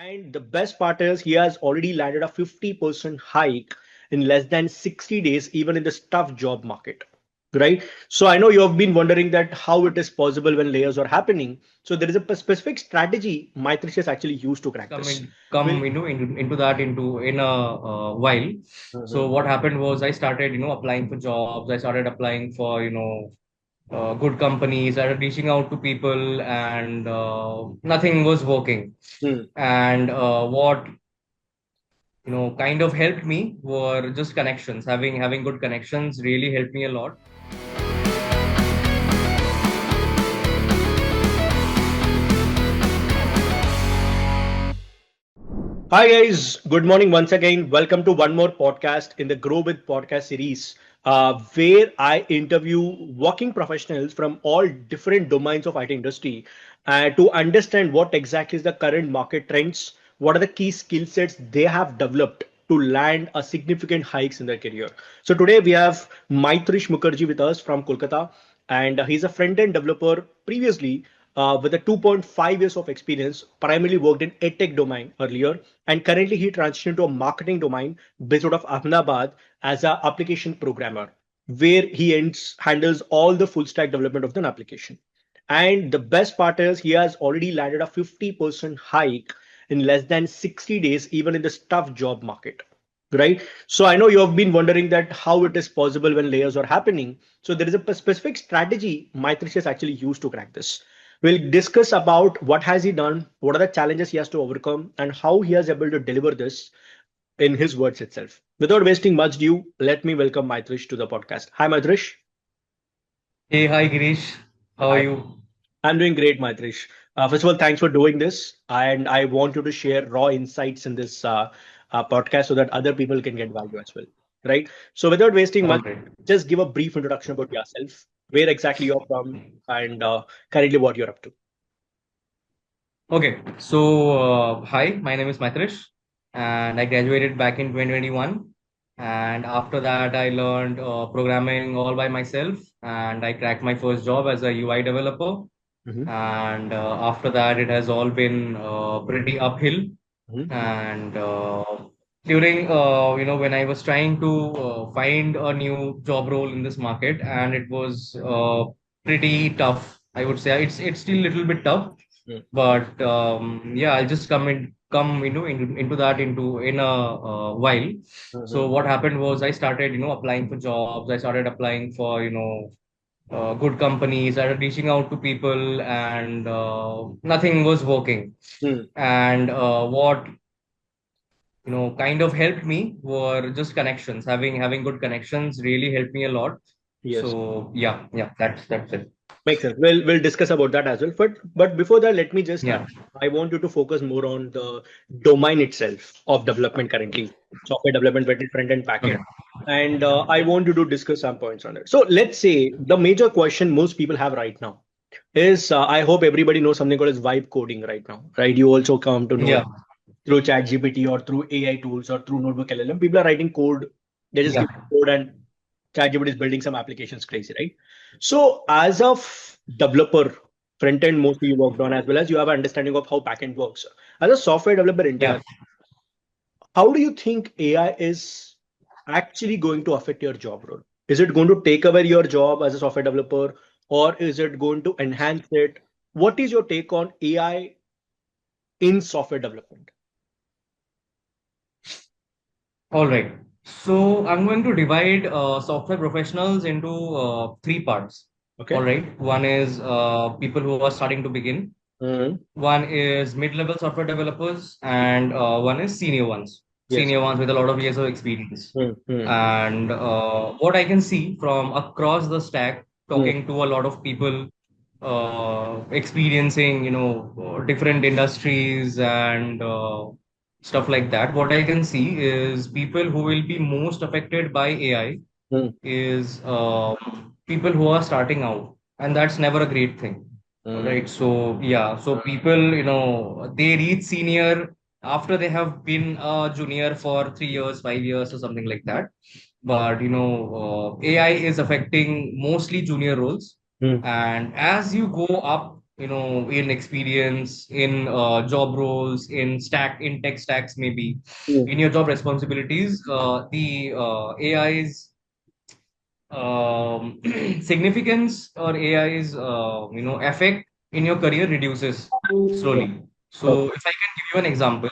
And the best part is he has already landed a 50% hike in less than 60 days, even in this tough job market. Right. So I know you have been wondering that how it is possible when layers are happening. So there is a specific strategy Maitrish has actually used to crack this. Well, Into that into in a while. So Mhm. what happened was I started applying for jobs. I started applying for good companies. I started reaching out to people, and nothing was working. Hmm. And what kind of helped me were just connections. Having good connections really helped me a lot. Hi guys, good morning once again. Welcome to one more podcast in the Grow with podcast series, where I interview working professionals from all different domains of IT industry to understand what exactly is the current market trends, what are the key skill sets they have developed to land a significant hikes in their career. So today we have Maitrish Mukherjee with us from Kolkata, and he's a front-end developer previously with a 2.5 years of experience, primarily worked in edtech domain earlier, and currently he transitioned to a marketing domain based out of Ahmedabad as an application programmer, where he handles all the full stack development of an application. And the best part is he has already landed a 50% hike in less than 60 days, even in this tough job market. Right. So I know you have been wondering that how it is possible when layers are happening. So there is a specific strategy Maitrish has actually used to crack this. We'll discuss about what has he done, what are the challenges he has to overcome, and how he is able to deliver this in his words itself. Without wasting much due, let me welcome Maitrish to the podcast. Hi, Maitrish. Hey, hi Gireesh, how are Hi. you? I'm doing great, Maitrish. First of all, thanks for doing this. And I want you to share raw insights in this podcast so that other people can get value as well. Right. So, without wasting All much, right. just give a brief introduction about yourself, where exactly you're from, and currently what you're up to. Okay, so hi, my name is Maitrish, and I graduated back in 2021. And after that, I learned programming all by myself, and I cracked my first job as a UI developer. Mhm, And after that, it has all been pretty uphill. mhm, And during when I was trying to find a new job role in this market, and it was pretty tough. I would say it's still a little bit tough, mhm, but yeah, I'll just come into that into in a while. So mhm. what happened was I started applying for jobs. I started applying for good companies. I started reaching out to people, and nothing was working. Hmm. And what kind of helped me were just connections. Having good connections really helped me a lot. Yes, So yeah, that's it. makes sense. We'll discuss about that as well. But before that, let me just Yeah. I want you to focus more on the domain itself of development currently, software development, whether front and back Okay. end. And I want you to discuss some points on it. So let's say the major question most people have right now is I hope everybody knows something called as vibe coding right now, right? You also come to know Yeah. through ChatGPT or through AI tools or through Notebook LLM. People are writing code. They just Yeah. give code and ChatGPT is building some applications crazy, right? So as of developer, front end mostly you worked on as well as you have an understanding of how backend works. As a software developer Yeah. entire, how do you think AI is actually going to affect your job role? Is it going to take away your job as a software developer or is it going to enhance it? What is your take on AI in software development? All right. So I'm going to divide software professionals into three parts. All Okay. right. One is people who are starting to begin. Mhm. One is mid-level software developers, and one is Yes. senior ones with a lot of years of experience. Mm-hmm. And what I can see from across the stack, talking to a lot of people, experiencing different industries and stuff like that. What I can see is people who will be most affected by AI is people who are starting out, and that's never a great thing. All Mm-hmm. right. So yeah, so people, they reach senior after they have been a junior for 3 years, 5 years, or something like that. But AI is affecting mostly junior roles, and as you go up in experience, in job roles, in tech stacks, maybe Mm. in your job responsibilities, the AI's significance or AI's effect in your career reduces Yeah. slowly. So Okay. if I can give you an example,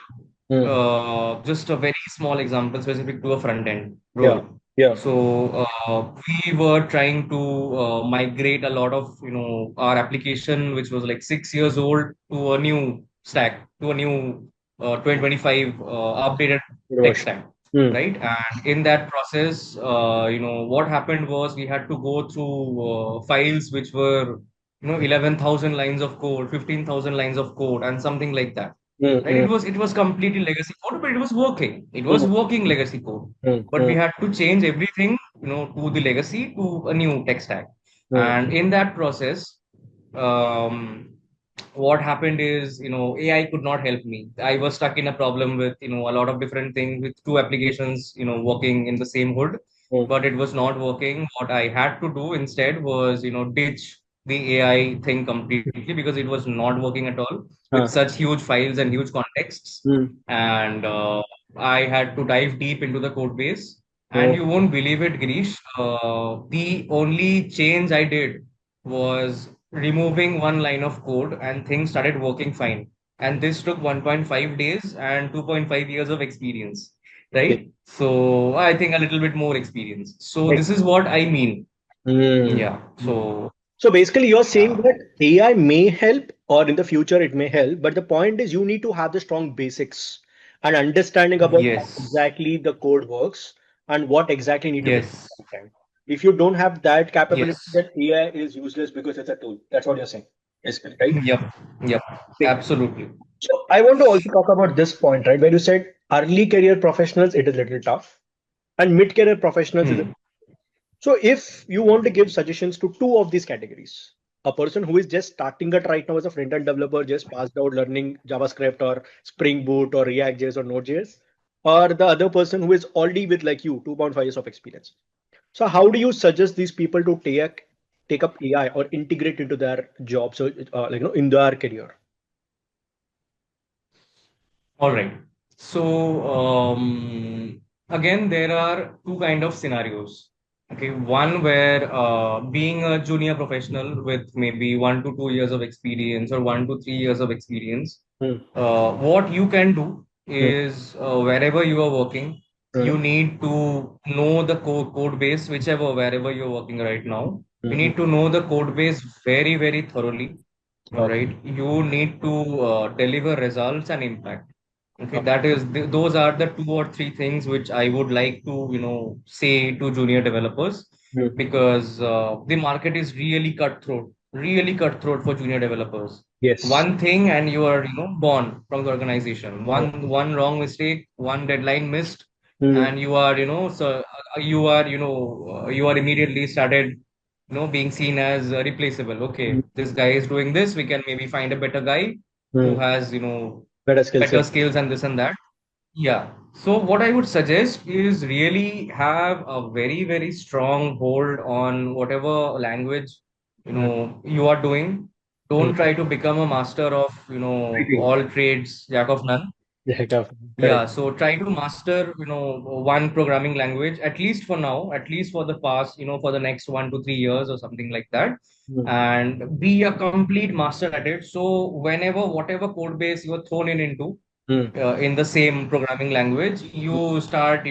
Mm. just a very small example specific to a front end Yeah. role. Yeah. So we were trying to migrate a lot of our application, which was like 6 years old, to a new stack, to a new 2025 updated Good tech version. stack, Mm. right? And in that process, what happened was we had to go through files which were 11,000 lines of code, 15,000 lines of code, and something like that, Mm. right? Mm. It was completely legacy code, but it was Mm. working legacy code, Mm. but we Mm. had to change everything to the legacy, to a new tech stack. Mm. And in that process, um, what happened is, AI could not help me. I was stuck in a problem with a lot of different things, with two applications working in the same hood, Mm. but it was not working. What I had to do instead was ditch the AI thing completely, because it was not working at all with Huh. such huge files and huge contexts. Mm. And I had to dive deep into the code base. And Oh. you won't believe it, Girish. The only change I did was removing one line of code, and things started working fine. And this took 1.5 days and 2.5 years of experience, Okay. right? So I think a little bit more experience. So Like, this is what I mean. mm. Yeah. Mm. So So basically, you're saying yeah. that AI may help, or in the future it may help, but the point is you need to have the strong basics and understanding about how Yes. exactly the code works and what exactly need to be Yes. done sometime. If you don't have that capability, Yes. then AI is useless because it's a tool. That's what you're saying, basically, right? Yep. Yep. Okay. Absolutely. So I want to also talk about this point, right? Where you said early career professionals, it is a little tough, and mid-career professionals is. Hmm. So if you want to give suggestions to two of these categories, a person who is just starting it right now as a front-end developer, just passed out learning JavaScript or Spring Boot or React.js or Node.js, or the other person who is already with like you, 2.5 years of experience. So how do you suggest these people to take up AI or integrate into their job, so in their career? All right. So again, there are two kind of scenarios. Okay, one where being a junior professional with maybe 1 to 2 years of experience, or 1 to 3 years of experience, Hmm. what you can do Hmm. is, wherever you are working, Hmm. you need to know the code base, whichever wherever you're working right now. You Hmm. need to know the code base very, very thoroughly. All Okay. right. You need to deliver results and impact. Okay, Okay. those are the two or three things which I would like to say to junior developers, Hmm. because the market is really cutthroat for junior developers. Yes. One thing and you are born from the organization. Hmm. One wrong mistake, one deadline missed, Hmm. and you are you are immediately started being seen as replaceable. Okay, this guy is doing this. We can maybe find a better guy who Hmm. has Better skill better set. skills and this and that. Yeah. So what I would suggest is really have a very, very strong hold on whatever language Hmm. you are doing. Hmm. Don't try to become a master of Agree. all trades, jack of none. Yeah, Yeah, correct. so try to master, one programming language, at least for now, at least for the past, for the next 1 to 3 years or something like that, Hmm. and be a complete master at it. So whenever, whatever code base you are thrown Hmm. in the same programming language, you start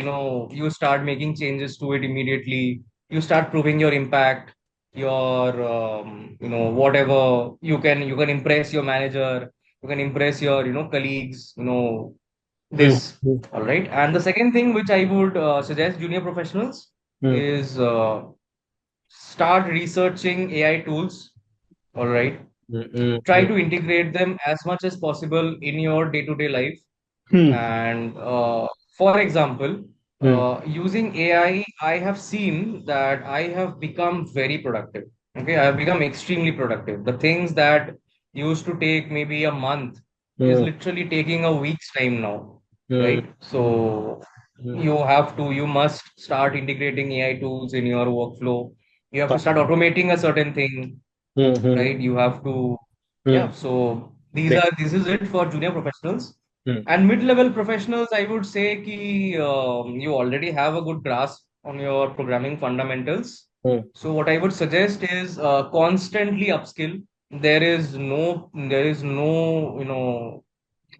making changes to it immediately. You start proving your impact, your, whatever you can impress your manager, you can impress your, colleagues, Hmm. this. Hmm. All right. And the second thing which I would suggest junior professionals Hmm. is, start researching AI tools. All right. Hmm. Hmm. Try Hmm. to integrate them as much as possible in your day-to-day life. Hmm. And for example, Hmm. using AI, I have seen that I have become very productive. Okay, I have become extremely productive. The things that used to take maybe a month is Hmm. literally taking a week's time now, Hmm. right? So Hmm. you must start integrating AI tools in your workflow. You have to Correct. start automating a certain thing, Hmm. Hmm. right? You have to Yeah, so Great. this is it for junior professionals. Hmm. And mid-level professionals, I would say ki, you already have a good grasp on your programming fundamentals. Hmm. So what I would suggest is constantly upskill. There is no,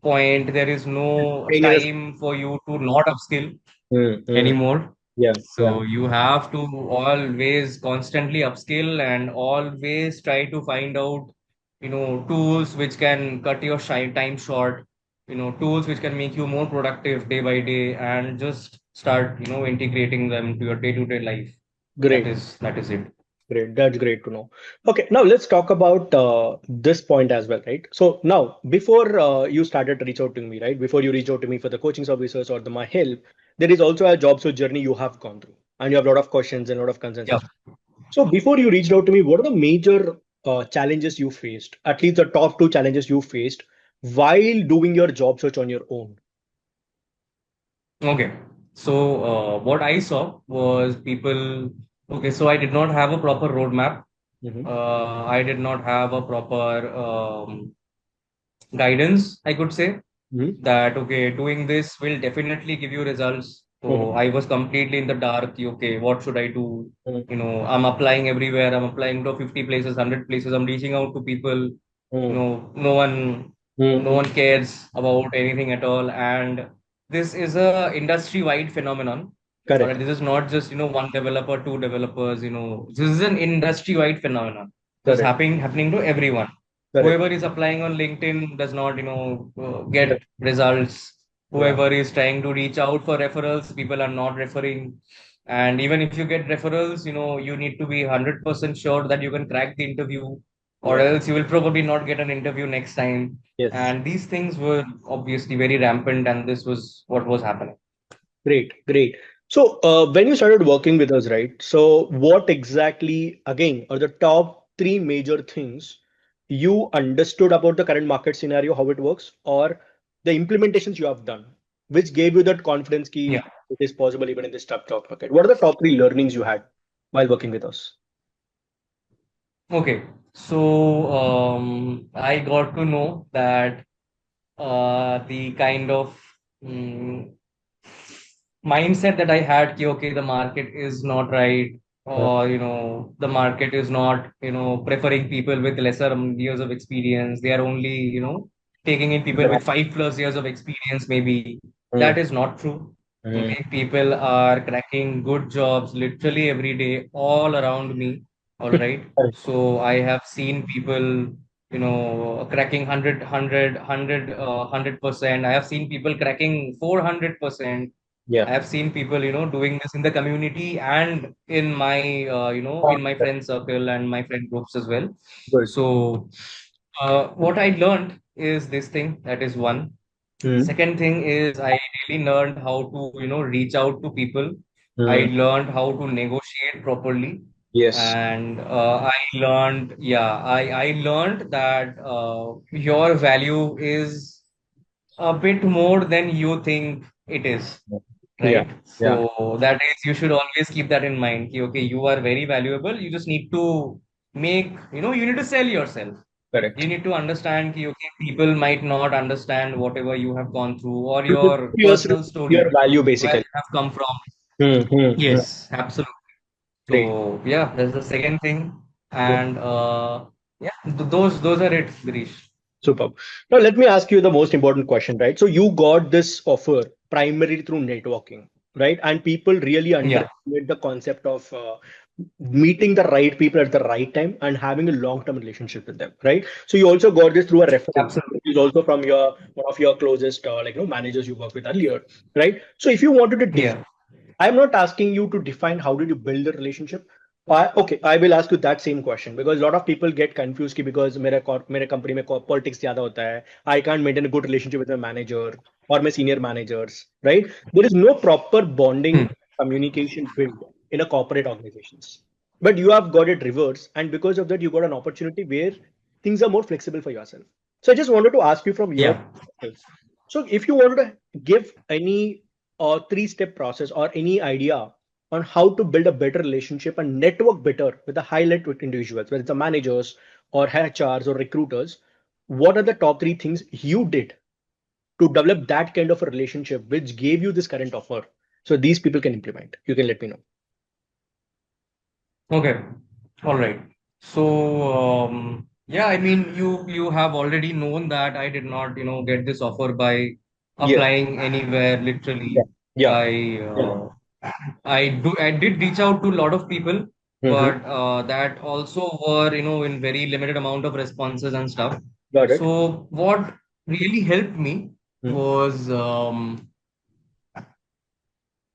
point. There is no Pain in the- time for you to not upskill Hmm. anymore. Yeah. Yeah. So you have to always constantly upskill and always try to find out, tools which can cut your time short, tools which can make you more productive day by day, and just start, integrating them to your day-to-day life. Great. That is it. Great. That's great to know. Okay, now let's talk about this point as well, right? So now, before you started to reach out to me, right? Before you reach out to me for the coaching services or my help, there is also a job search journey you have gone through, and you have a lot of questions and a lot of concerns Yeah. as well. So before you reached out to me, what are the major challenges you faced? At least the top two challenges you faced while doing your job search on your own. Okay. So what I saw was people. Okay, so I did not have a proper roadmap. Hmm. I did not have a proper guidance, I could say Hmm. that okay, doing this will definitely give you results. So Hmm. I was completely in the dark. Okay, what should I do? Hmm. I'm applying everywhere. I'm applying to 50 places, 100 places. I'm reaching out to people. Hmm. No Hmm. one cares about anything at all. And this is a industry-wide phenomenon. All right, Correct. this is not just one developer, two developers. This is an industry-wide phenomenon. This is Correct. happening to everyone. Correct. Whoever is applying on LinkedIn does not get Correct. results. Yeah. Whoever is trying to reach out for referrals, people are not referring. And even if you get referrals, you need to be 100% sure that you can crack the interview, or Yeah. else you will probably not get an interview next time. Yes. And these things were obviously very rampant, and this was what was happening. Great, great. So, when you started working with us, right? So, what exactly, again, are the top three major things you understood about the current market scenario, how it works, or the implementations you have done, which gave you that confidence Yeah. key it is possible even in this tough job market? What are the top three learnings you had while working with us? Okay. So I got to know that the kind of mm, mindset that I had, ki, okay, the market is not right, Uh, or the market is not, preferring people with lesser years of experience. They are only, taking in people with 5+ years of experience, maybe. That mm, is not true. mm, Okay, people are cracking good jobs literally every day, all around me. All right. correct. So I have seen people cracking 100%. I have seen people cracking 400%. Yeah. I have seen people doing this in the community and in my in my friend circle and my friend groups as well. Good. So what I learned is this thing. That is one. Mm, Second thing is I really learned how to reach out to people. I mm, learned how to negotiate properly. yes. And I learned that your value is a bit more than you think it is, Yeah. right? Yeah. So that is, you should always keep that in mind. Ki, okay, you are very valuable. You just need to you need to sell yourself. You Correct. need to understand ki, okay, people might not understand whatever you have gone through or You need to your prove personal your story, value where basically. you have come from. Hmm, hmm, hmm. Yes, absolutely. Great. So yeah, that's the second thing. Good. And yeah, those are it, Gireesh. Superb. Now, let me ask you the most important question, right? So, you got this offer primarily through networking, right? And people really Yeah, underestimate the concept of meeting the right people at the right time and having a long-term relationship with them, right? So, you also got this through a referral, absolutely. which is also from your one of your closest, managers you worked with earlier, right? So, if you wanted to Yeah, I'm not asking you to define how did you build the relationship. Okay, I will ask you that same question because a lot of people get confused कि because मेरे company में politics ज़्यादा होता है. I can't maintain a good relationship with my manager or my senior managers, right? There is no proper bonding hmm, communication built in a corporate organizations. But you have got it reverse, and because of that, you got an opportunity where things are more flexible for yourself. So I just wanted to ask you from your yeah. perspective. So if you wanted to give any three-step process or any idea on how to build a better relationship and network better with the high net individuals, whether it's the managers or HRs or recruiters, what are the top three things you did to develop that kind of a relationship which gave you this current offer? So these people can implement. You can let me know. Okay. All right. So, yeah, I mean, you have already known that I did not, get this offer by Yes. applying anywhere, Yeah. literally. Yeah. I I did reach out to a lot of people, Mm-hmm. but that also were, in very limited amount of responses and stuff. Got it. So what really helped me Mm-hmm. was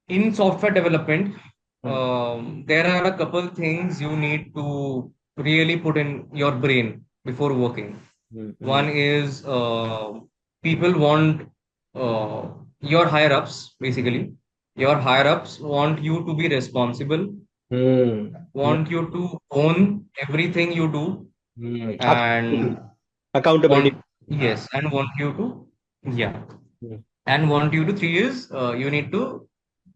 in software development, there are a couple things you need to really put in your brain before working. Mm-hmm. One is people want uh, your higher ups, basically. Your higher ups want you to be responsible, Mm-hmm. want you to own everything you do, Mm-hmm. and Accountability. want, yes, and want you to, yeah, Mm. and want you to, three is you need to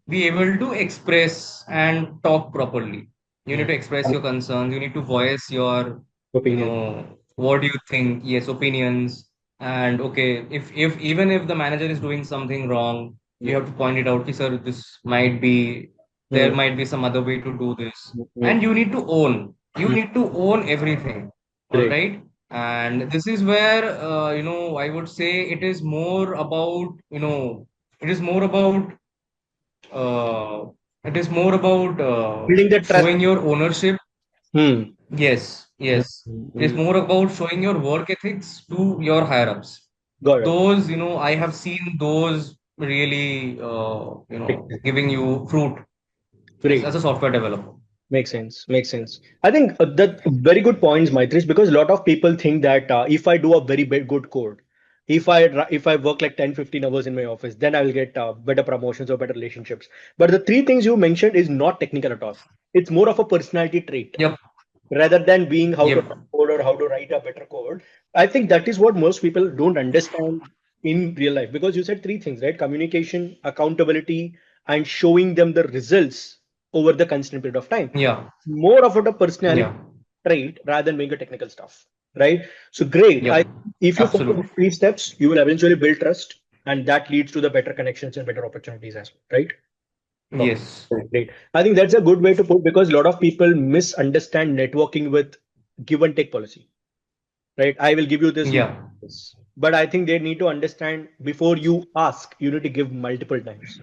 be able to express and talk properly. You need Mm. to express your concerns. You need to voice your, Opinion. what do you think? Yes, opinions. And okay, if even if the manager is doing something wrong, you Mm. have to point it out. "Ki, sir, this might be there Mm. might be some other way to do this, Mm. and you need to own. You Mm. need to own everything. All Great. right. And this is where I would say it is more about it is more about uh, Building the trust. showing your ownership. Hmm. Yes, Mm. yes. It is Mm. more about showing your work ethics to your higher ups. Got it. Those, I have seen those really, giving you fruit as Great. a software developer. Makes sense. Makes sense. I think that very good points, Maitrish, because a lot of people think that if I do a very good code, if I work like 10, 15 hours in my office, then I will get better promotions or better relationships. But the three things you mentioned is not technical at all. It's more of a personality trait Yep, rather than being how to yep, code or how to write a better code. I think that is what most people don't understand in real life, because you said three things, right? Communication, accountability, and showing them the results over the constant period of time. yeah, More of a personality yeah, trait rather than being a technical stuff, right? So great. yep, If you follow absolutely. these three steps, you will eventually build trust, and that leads to the better connections and better opportunities as well, right? Okay, Yes, great. Great. I think that's a good way to put, because a lot of people misunderstand networking with give and take policy, right? I will give you this, you yeah, give this. But I think they need to understand before you ask, you need to give multiple times.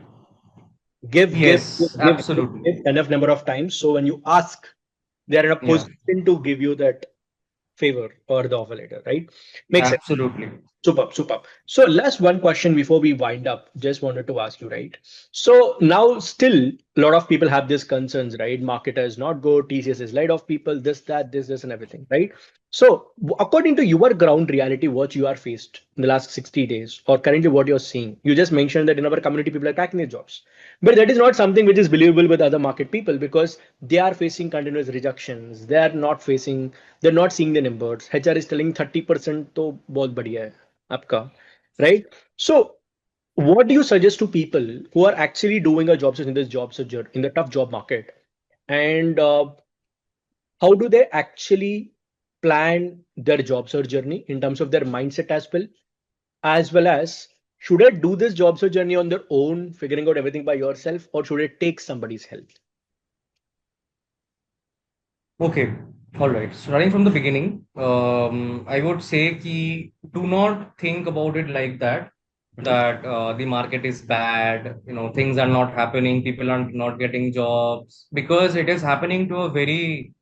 yes, absolutely. Give enough number of times. So when you ask, they are in a Yeah, position to give you that favor or the offer letter, right? Makes sense. absolutely. Superb, superb. So last one question before we wind up. Just wanted to ask you, right? So now still a lot of people have these concerns, right? Market is not good, TCS is laid off people, this, that, this, and everything, right? So according to your ground reality, what you are faced in the last 60 days or currently what you're seeing, you just mentioned that in our community people are cracking their jobs. But that is not something which is believable with other market people, because they are facing continuous rejections. They're not seeing the numbers. HR is telling 30% तो बहुत बढ़िया है आपका, right? So what do you suggest to people who are actually doing a job search in this job search in the tough job market, and how do they actually plan their job search journey in terms of their mindset as well as should I do this job search journey on their own, figuring out everything by yourself, or should I take somebody's help? Okay, all right. Starting from the beginning, I would say ki do not think about it like that. Mhm. That the market is bad, things are not happening, people are not getting jobs, because it is happening to a very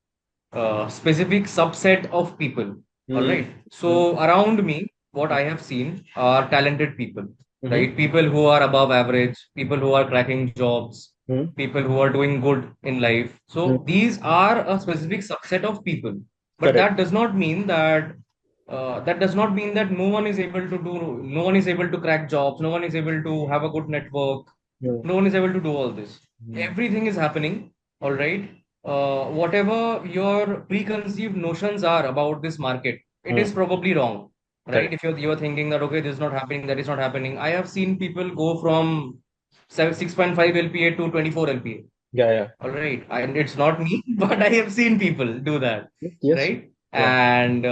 specific subset of people. All Mm, right. mm, So around me, what I have seen are talented people, mhm, right? People who are above average, people who are cracking jobs, mm, people who are doing good in life. mm. So these are a specific subset of people. But Correct. that does not mean that no one is able to crack jobs, no one is able to have a good network, Mm, no one is able to do all this. mm, Everything is happening, all right. Whatever your preconceived notions are about this market, it mm. is probably wrong, right? Correct. If you're thinking that okay, this is not happening, that is not happening. I have seen people go from 6.5 LPA to 24 LPA. Yeah, yeah. All right, and it's not me, but I have seen people do that, Yes. right? Yeah. And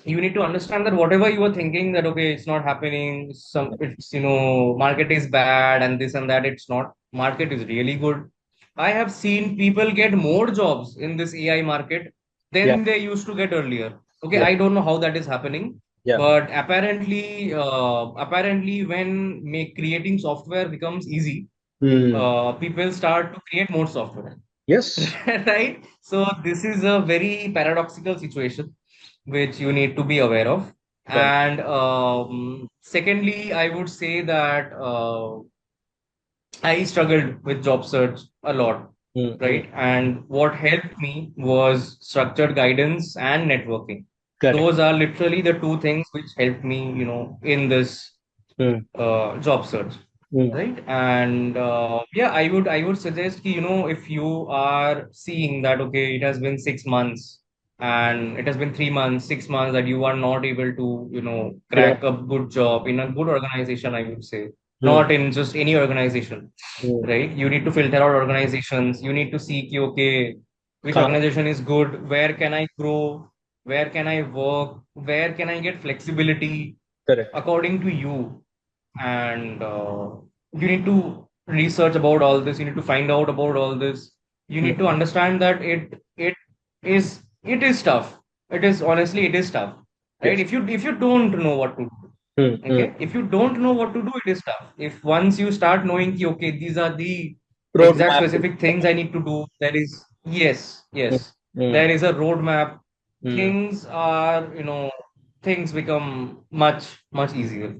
you need to understand that whatever you were thinking that okay, it's not happening, it's market is bad and this and that, it's not. Market is really good. I have seen people get more jobs in this AI market Yeah. than they used to get earlier. Okay, Yeah. I don't know how that is happening, Yeah. but apparently when creating software becomes easy, Hmm. people start to create more software. Yes. Right? So this is a very paradoxical situation which you need to be aware of. Correct. And secondly, I would say that I struggled with job search a lot, Hmm. Hmm. right? And what helped me was structured guidance and networking. Correct. Those are literally the two things which helped me, in this Hmm. job search, Hmm. right? And yeah, I would suggest ki, if you are seeing that okay, it has been 6 months and it has been 3 months, 6 months that you are not able to Yeah. crack a good job in a good organization, I would say, Hmm. not in just any organization, Hmm. right? You need to filter out organizations. You need to see ki, okay, which Calm. organization is good, where can I grow, where can I work, where can I get flexibility Correct. according to you. And you need to research about all this, you need to find out about all this, you Hmm. need to understand that it is tough. It is, honestly, it is tough, right? Yes. If you don't know what to do, Hmm. Hmm. okay, if you don't know what to do, it is tough. If once you start knowing ki, okay, these are the exact Roadmap. specific things I need to do, there is, yes, Hmm. yes, Hmm. there is a roadmap. Hmm. Things are, things become much easier.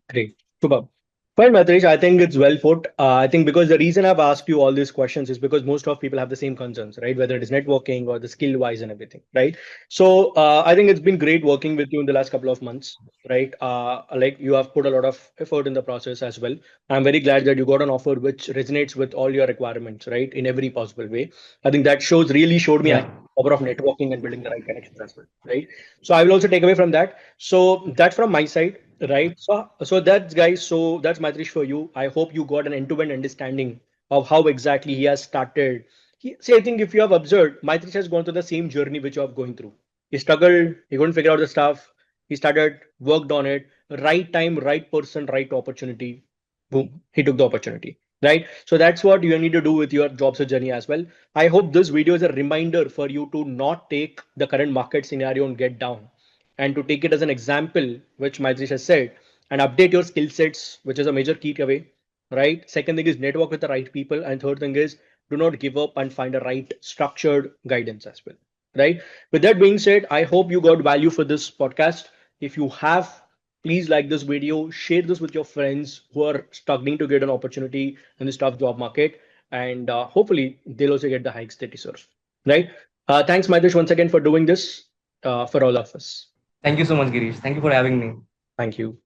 Great. Super. Fine, Maitrish. I think it's well put. I think because the reason I've asked you all these questions is because most of people have the same concerns, right? Whether it is networking or the skill wise and everything, right? So I think it's been great working with you in the last couple of months, right? Like you have put a lot of effort in the process as well. I'm very glad that you got an offer which resonates with all your requirements, right? In every possible way. I think that really showed me Yeah. actually the power of networking and building the right connections as well, right? So I will also take away from that. So that's from my side. Right. So that's guys. So that's Maitrish for you. I hope you got an end-to-end understanding of how exactly he has started. See, I think if you have observed, Maitrish has gone through the same journey which you have going through. He struggled. He couldn't figure out the stuff. He started, worked on it. Right time, right person, right opportunity. Boom. He took the opportunity. Right. So that's what you need to do with your job search journey as well. I hope this video is a reminder for you to not take the current market scenario and get down and to take it as an example, which Maitrish has said, and update your skill sets, which is a major key takeaway, right? Second thing is network with the right people, and third thing is do not give up and find a right structured guidance as well, right? With that being said, I hope you got value for this podcast. If you have, please like this video, share this with your friends who are struggling to get an opportunity in this tough job market, and hopefully they'll also get the hikes they deserve, right? Thanks, Mahesh, once again for doing this for all of us. Thank you so much, Gireesh. Thank you for having me. Thank you.